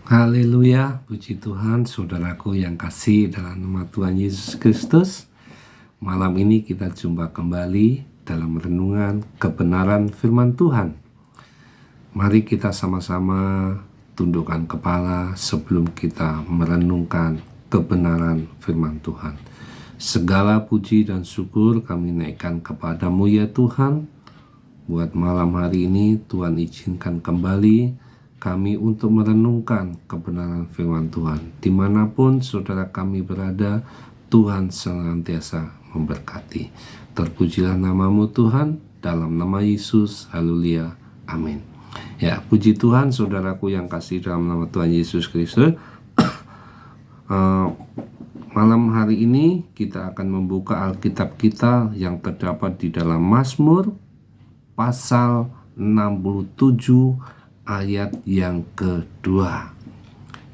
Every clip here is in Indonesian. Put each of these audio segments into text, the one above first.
Haleluya, puji Tuhan, saudaraku yang kasih dalam nama Tuhan Yesus Kristus. Malam ini kita jumpa kembali dalam renungan kebenaran firman Tuhan. Mari kita sama-sama tundukkan kepala sebelum kita merenungkan kebenaran firman Tuhan. Segala puji dan syukur kami naikkan kepadamu ya Tuhan. Buat malam hari ini Tuhan izinkan kembali kami untuk merenungkan kebenaran firman Tuhan. Dimanapun saudara kami berada, Tuhan senantiasa memberkati. Terpujilah namamu Tuhan, dalam nama Yesus, haleluya, amin. Ya, puji Tuhan saudaraku yang kasih dalam nama Tuhan Yesus Kristus. Malam hari ini kita akan membuka Alkitab kita yang terdapat di dalam Mazmur pasal 67 ayat yang kedua.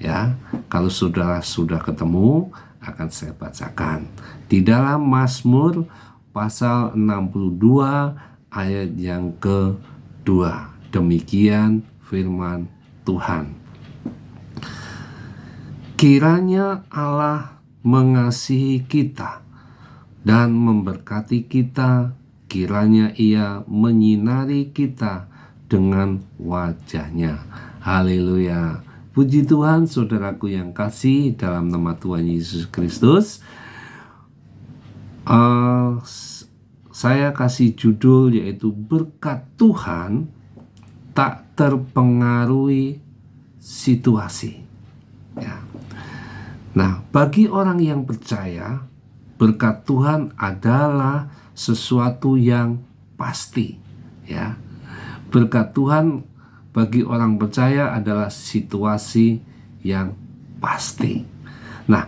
Ya, kalau saudara sudah ketemu, akan saya bacakan. Di dalam Mazmur pasal 62 ayat yang kedua. Demikian firman Tuhan. Kiranya Allah mengasihi kita dan memberkati kita, kiranya Ia menyinari kita dengan wajahnya. Haleluya. Puji Tuhan saudaraku yang kasih dalam nama Tuhan Yesus Kristus. Saya kasih judul yaitu berkat Tuhan tak terpengaruhi situasi. Ya. Nah, bagi orang yang percaya, berkat Tuhan adalah sesuatu yang pasti. Ya. Berkat Tuhan bagi orang percaya adalah situasi yang pasti. Nah,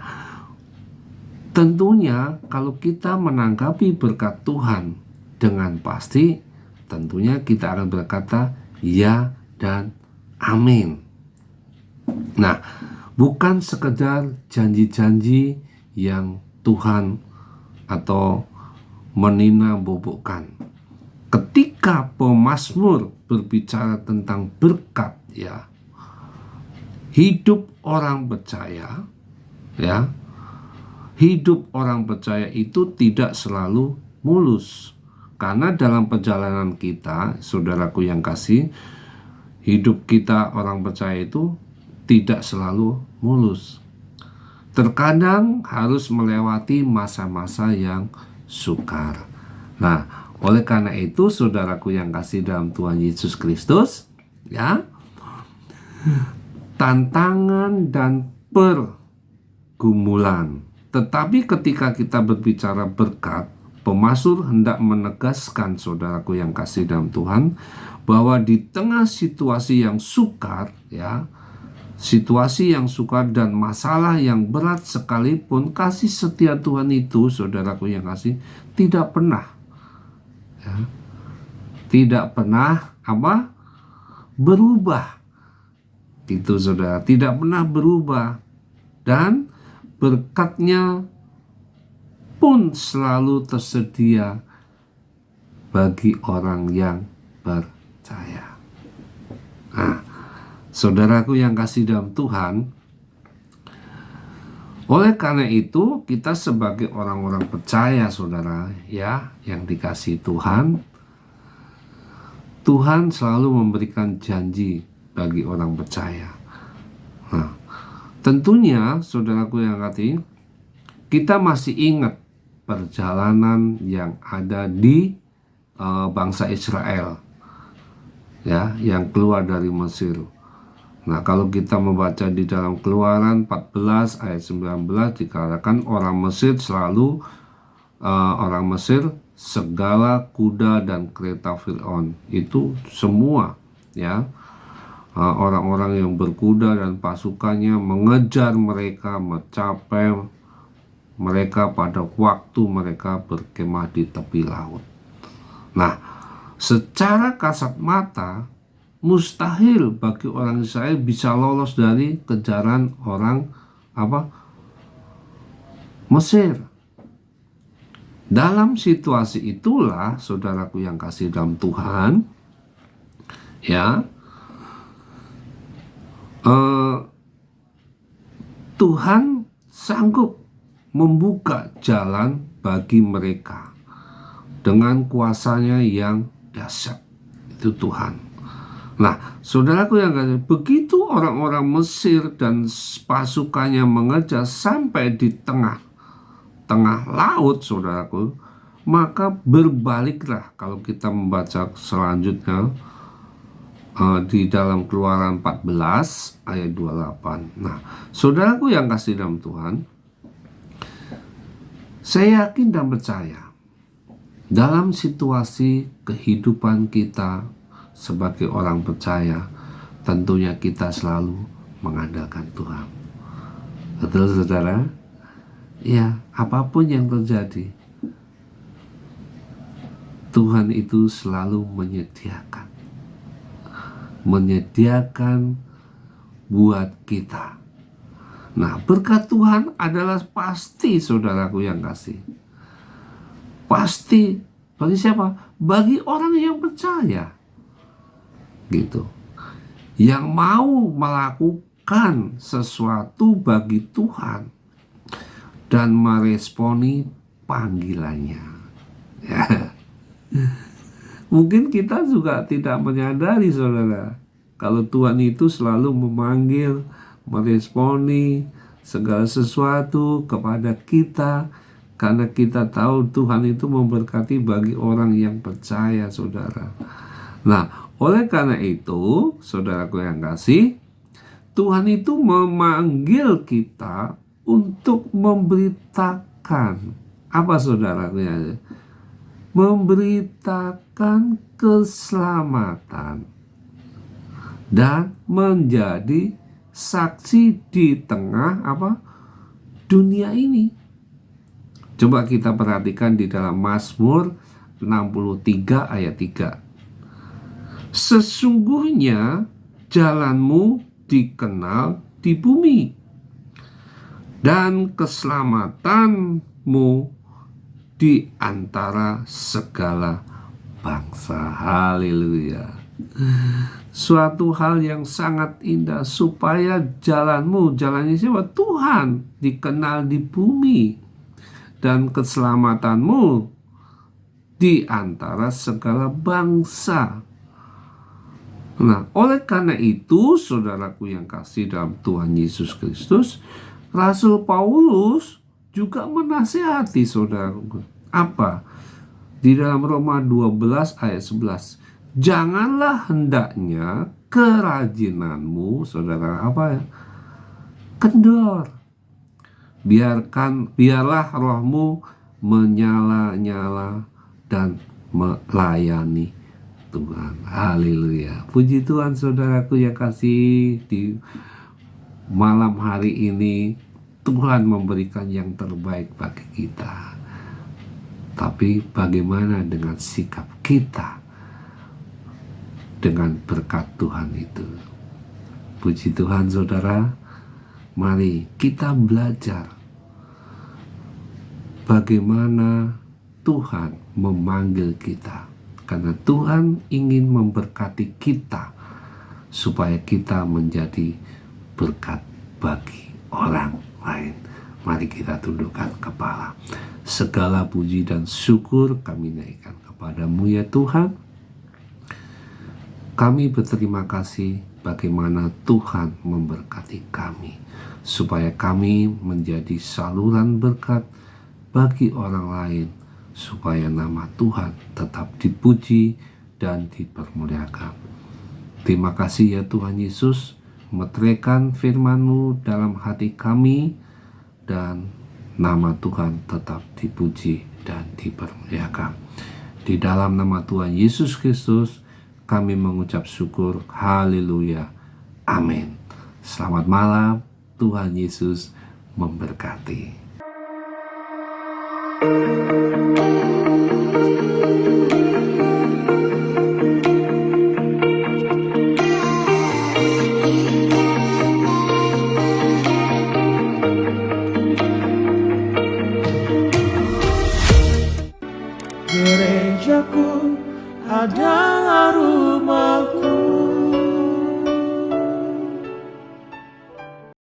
tentunya kalau kita menanggapi berkat Tuhan dengan pasti, tentunya kita akan berkata ya dan amin. Nah, bukan sekedar janji-janji yang Tuhan atau menina-bobokkan. Ketika pemazmur berbicara tentang berkat, ya, hidup orang percaya, ya, hidup orang percaya itu tidak selalu mulus. Karena dalam perjalanan kita, saudaraku yang kasih, hidup kita orang percaya itu tidak selalu mulus. Terkadang harus melewati masa-masa yang sukar. Nah, oleh karena itu, saudaraku yang kasih dalam Tuhan Yesus Kristus, ya, tantangan dan pergumulan. Tetapi ketika kita berbicara berkat, pemazmur hendak menegaskan saudaraku yang kasih dalam Tuhan bahwa di tengah situasi yang sukar, ya, situasi yang sukar dan masalah yang berat sekalipun, kasih setia Tuhan itu, saudaraku yang kasih, tidak pernah, ya, tidak pernah berubah. Itu saudara, tidak pernah berubah, dan berkatnya pun selalu tersedia bagi orang yang percaya. Nah, saudaraku yang kasih dalam Tuhan, oleh karena itu kita sebagai orang-orang percaya, saudara, ya, yang dikasih Tuhan, Tuhan selalu memberikan janji bagi orang percaya. Nah, tentunya saudaraku yang kasih, kita masih ingat perjalanan yang ada di bangsa Israel, ya, yang keluar dari Mesir. Nah, kalau kita membaca di dalam Keluaran 14 ayat 19 dikatakan orang Mesir segala kuda dan kereta Fir'aun itu semua, ya, orang-orang yang berkuda dan pasukannya mengejar mereka, mencapai mereka pada waktu mereka berkemah di tepi laut. Nah, secara kasat mata mustahil bagi orang Israel bisa lolos dari kejaran orang Mesir. Dalam situasi itulah, saudaraku yang kasih dalam Tuhan, ya, Tuhan sanggup membuka jalan bagi mereka dengan kuasanya yang dahsyat. Itu Tuhan. Nah, saudaraku yang kasih, begitu orang-orang Mesir dan pasukannya mengejar sampai di tengah laut, saudaraku, maka berbaliklah. Kalau kita membaca selanjutnya di dalam Keluaran 14 ayat 28. Nah, saudaraku yang kasih dalam Tuhan, saya yakin dan percaya dalam situasi kehidupan kita sebagai orang percaya, tentunya kita selalu mengandalkan Tuhan. Betul, saudara? Ya, apapun yang terjadi, Tuhan itu selalu menyediakan buat kita. Nah, berkat Tuhan adalah pasti, saudaraku yang kasih. Pasti bagi siapa? Bagi orang yang percaya. Gitu. Yang mau melakukan sesuatu bagi Tuhan dan meresponi panggilannya. Ya. Mungkin kita juga tidak menyadari, saudara, kalau Tuhan itu selalu memanggil, meresponi segala sesuatu kepada kita, karena kita tahu Tuhan itu memberkati bagi orang yang percaya, saudara. Nah, oleh karena itu, saudaraku yang kasih, Tuhan itu memanggil kita untuk memberitakan. Apa, saudaraku yang kasih? Memberitakan keselamatan dan menjadi saksi di tengah dunia ini. Coba kita perhatikan di dalam Mazmur 63 ayat 3. Sesungguhnya jalanmu dikenal di bumi, dan keselamatanmu di antara segala bangsa. Haleluya. Suatu hal yang sangat indah, supaya jalannya siapa? Tuhan dikenal di bumi, dan keselamatanmu di antara segala bangsa. Nah, oleh karena itu, saudaraku yang kasih dalam Tuhan Yesus Kristus, Rasul Paulus juga menasihati saudaraku. Apa? Di dalam Roma 12 ayat 11. Janganlah hendaknya kerajinanmu, saudara, kendor. Biarlah rohmu menyala-nyala dan melayani Tuhan. Haleluya. Puji Tuhan, saudaraku yang kasih, di malam hari ini Tuhan memberikan yang terbaik bagi kita. Tapi bagaimana dengan sikap kita dengan berkat Tuhan itu? Puji Tuhan, saudara. Mari kita belajar bagaimana Tuhan memanggil kita. Karena Tuhan ingin memberkati kita supaya kita menjadi berkat bagi orang lain. Mari kita tundukkan kepala. Segala puji dan syukur kami naikkan kepadamu ya Tuhan. Kami berterima kasih bagaimana Tuhan memberkati kami, supaya kami menjadi saluran berkat bagi orang lain, supaya nama Tuhan tetap dipuji dan dipermuliakan. Terima kasih ya Tuhan Yesus, meteraikan firman-Mu dalam hati kami, dan nama Tuhan tetap dipuji dan dipermuliakan. Di dalam nama Tuhan Yesus Kristus kami mengucap syukur. Haleluya. Amin. Selamat malam. Tuhan Yesus memberkati.